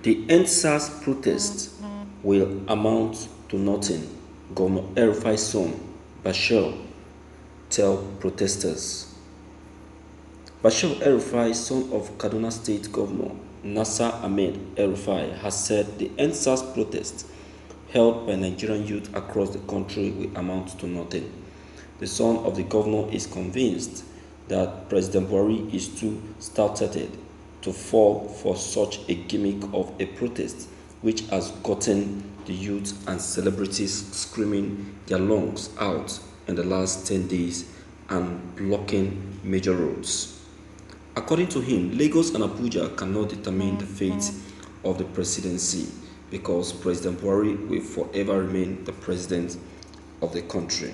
The EndSARS protest will amount to nothing, Governor El-Rufai's son, Bashir, tell protesters. Bashir El-Rufai, son of Kaduna State Governor Nasser Ahmed El-Rufai, has said the EndSARS protest held by Nigerian youth across the country will amount to nothing. The son of the governor is convinced that President Buhari is too stout-hearted to fall for such a gimmick of a protest which has gotten the youth and celebrities screaming their lungs out in the last 10 days and blocking major roads. According to him, Lagos and Abuja cannot determine the fate of the presidency because President Buhari will forever remain the president of the country.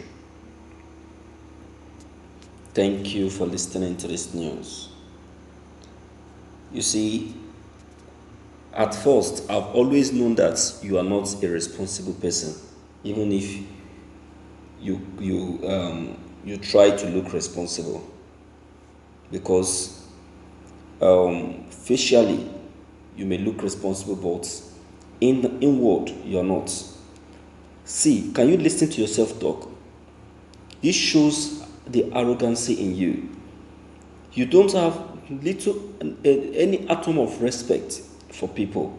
Thank you for listening to this news. You see, at first, I've always known that you are not a responsible person, even if you try to look responsible, because facially you may look responsible, but inward you are not. See, can you listen to yourself talk? This shows the arrogancy in you. You don't have any atom of respect for people.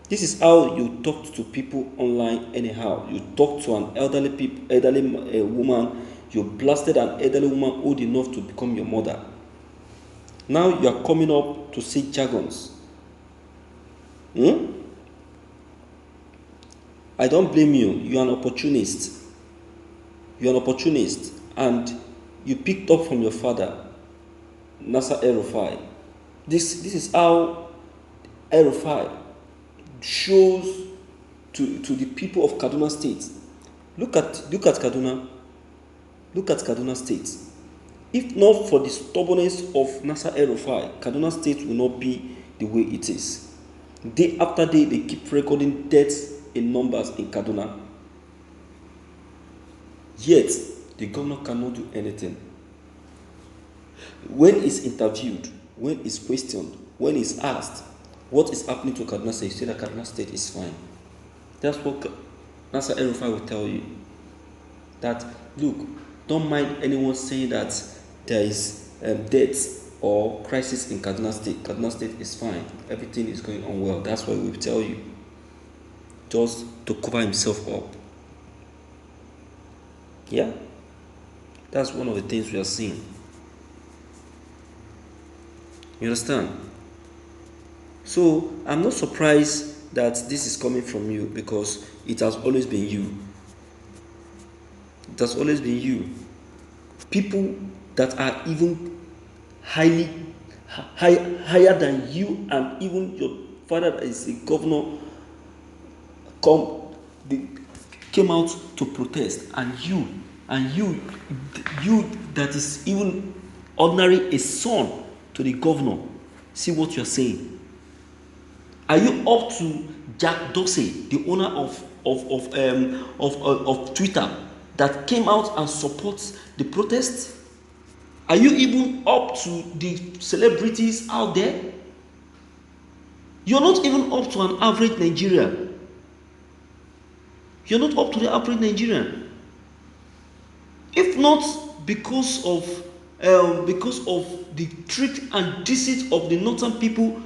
This is how you talk to people online anyhow. You talk to an elderly woman, you blasted an elderly woman old enough to become your mother. Now you are coming up to say jargons. I don't blame you. You are an opportunist. You are an opportunist, and you picked up from your father, Nasser El-Rufai. This is how El-Rufai shows to the people of Kaduna State. Look at Kaduna. Look at Kaduna State. If not for the stubbornness of Nasser El-Rufai, Kaduna State will not be the way it is. Day after day, they keep recording deaths in numbers in Kaduna. Yet, the governor cannot do anything. When he's interviewed, when he's questioned, when he's asked what is happening to Kaduna State, he said that Kaduna State is fine. That's what Nasser El-Rufai will tell you. That, look, don't mind anyone saying that there is death or crisis in Kaduna State. Kaduna State is fine. Everything is going on well. That's what we will tell you. Just to cover himself up. Yeah? That's one of the things we are seeing. You understand? So, I'm not surprised that this is coming from you because it has always been you. It has always been you. People that are even higher than you, and even your father that is a governor came out to protest, and you that is even ordinary a son to the governor, see what you are saying. Are you up to Jack Dorsey, the owner of Twitter, that came out and supports the protest? Are you even up to the celebrities out there? You're not even up to an average Nigerian. You're not up to the average Nigerian. If not because of the trick and deceit of the northern people,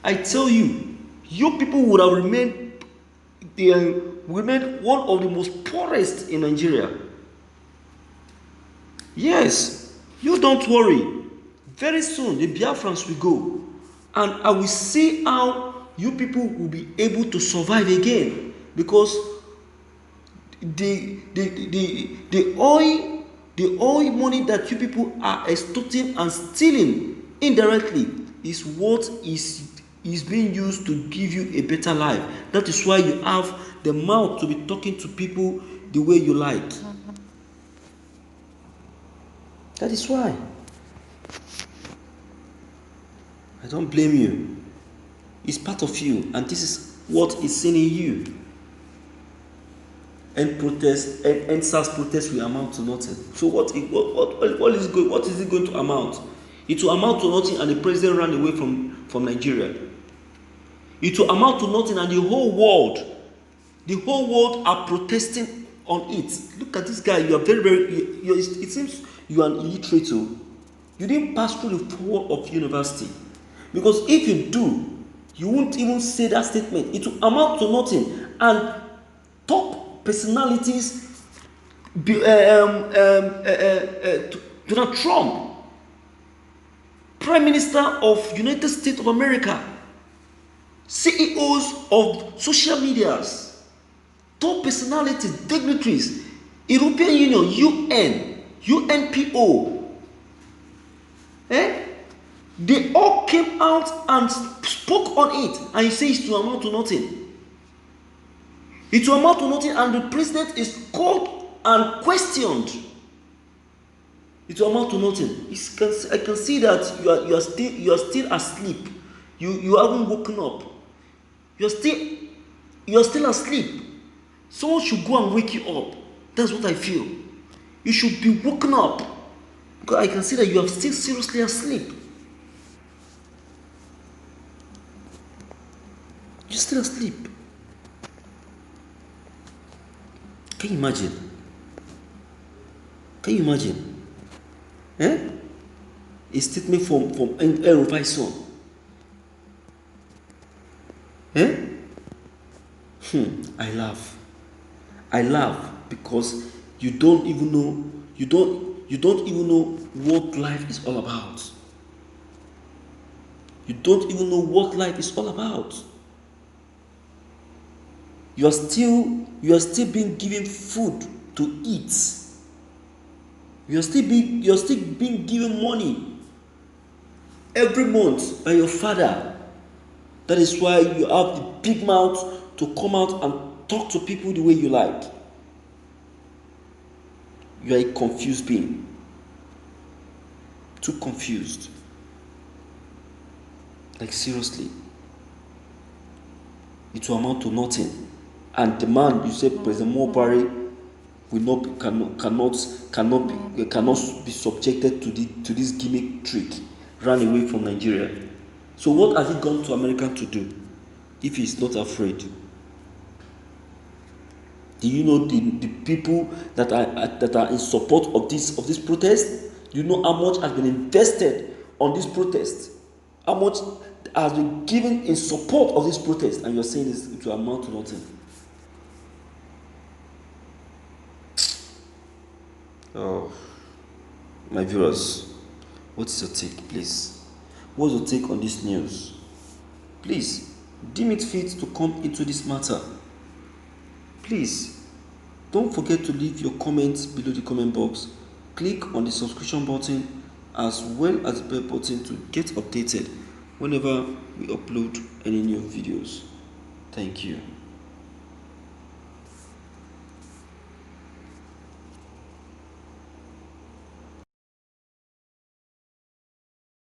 I tell you, your people would have remained one of the most poorest in Nigeria. Yes, you don't worry. Very soon the Biafrans will go, and I will see how you people will be able to survive again, because the oil money that you people are extorting and stealing indirectly is what is being used to give you a better life. That is why you have the mouth to be talking to people the way you like. That is why. I don't blame you. It's part of you, and this is what is seen in you. EndSARS protest will amount to nothing. So what is it going to amount? It will amount to nothing, and the president ran away from Nigeria. It will amount to nothing, and the whole world are protesting on it. Look at this guy. You are very, it seems you are an illiterate. You didn't pass through the whole of university. Because if you do, you won't even say that statement. It will amount to nothing. And top personalities, Donald Trump, Prime Minister of United States of America, CEOs of social medias, top personalities, dignitaries, European Union, UN, UNPO, they all came out and spoke on it, and you say it's to amount to nothing. It will amount to nothing, and the president is called and questioned. It will amount to nothing. I can see that you are still asleep. You haven't woken up. You are still asleep. Someone should go and wake you up. That's what I feel. You should be woken up, because I can see that you are still seriously asleep. You're still asleep. Can you imagine? Can you imagine? A statement from El-Rufai's son. I laugh because you don't even know what life is all about. You don't even know what life is all about. You are still being given food to eat. You are still being given money every month by your father. That is why you have the big mouth to come out and talk to people the way you like. You are a confused being. Too confused. Like seriously. It will amount to nothing. And the man, you say President Mopari, cannot be subjected to this gimmick trick, ran away from Nigeria. So what has he gone to America to do if he's not afraid? Do you know the people that are in support of this protest? Do you know how much has been invested on this protest? How much has been given in support of this protest? And you're saying this to amount to nothing. Oh, my viewers, what's your take, please? What's your take on this news? Please, deem it fit to come into this matter. Please, don't forget to leave your comments below the comment box. Click on the subscription button as well as the bell button to get updated whenever we upload any new videos. Thank you.